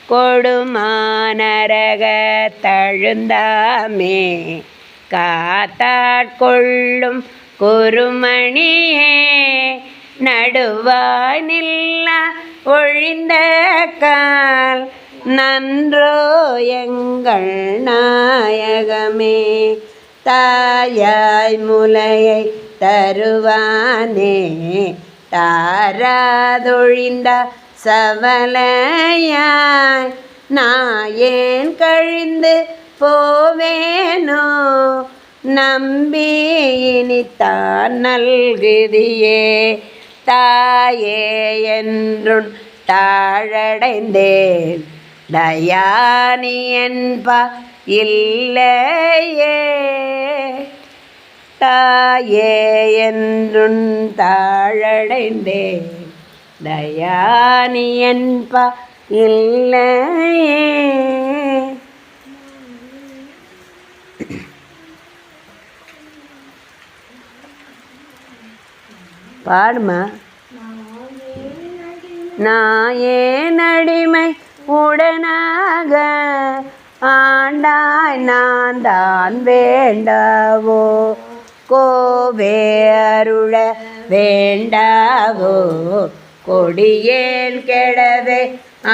கொடுமானரக தழுந்தாமே காத்தாட்கொள்ளும் குருமணியே நடுவாய் நில்லா ஒழிந்த கால் நன்றோ எங்கள் நாயகமே தாயாய் முலையை தருவானே தாராதொழிந்த சவலையாய் நாயேன் கழிந்து போவேனோ நம்பி இனித்தான் நல்குதியே தாயே என்றுன் தாழடைந்தேன் தயானி என்பா இல்லையே தாயே என்றுன் தாழடைந்தேன் தயானி என்பா இல்லையே. பாடுமா. நாயே நடிமை உடனாக ஆண்டாய் நான் தான் வேண்டாவோ கோவே அருள வேண்டாவோ கொடியேன் கெடவே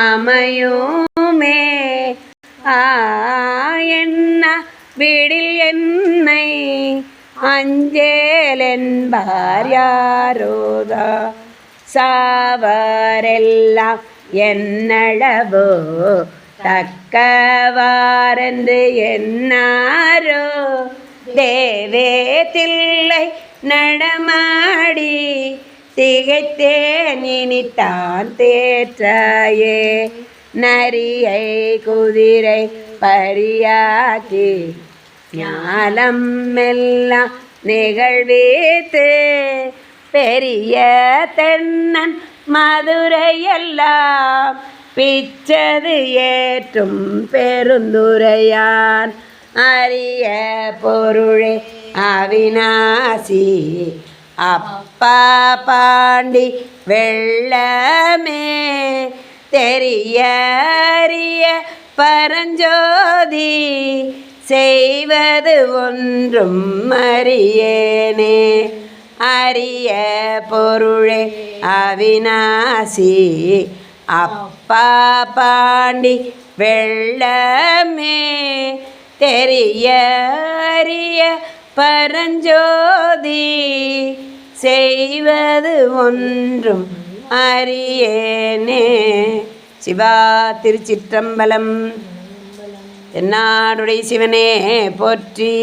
அமையுமே என்ன விடில் என்னை அஞ்சேல் என்பார் யாரோதா சாவரெல்லாம் என்னளவோ தக்கவாரென்று என்னாரோ தேவே தில்லை நடமாடி திகைத்தேன் இனித்தான் தேற்றாயே நரியை குதிரை பரியாக்கி ஞாலம் எல்லாம் நிகழ்வித்து பெரிய தென்னன் மதுரையெல்லாம் பிச்சது ஏற்றும் பெருந்துரையான் அரிய பொருளே அவிநாசி அப்பா பாண்டி வெள்ளமே தெரிய அரிய பரஞ்சோதி செய்வது ஒன்றும் அறியேனே அரிய பொருளே அவிநாசி அப்பா பாண்டி வெள்ளமே தெரிய அரிய பரஞ்சோதி செய்வது ஒன்றும் அறியேனே. சிவா திருச்சிற்றம்பலம். தென்னாடுடைய சிவனே போற்றி.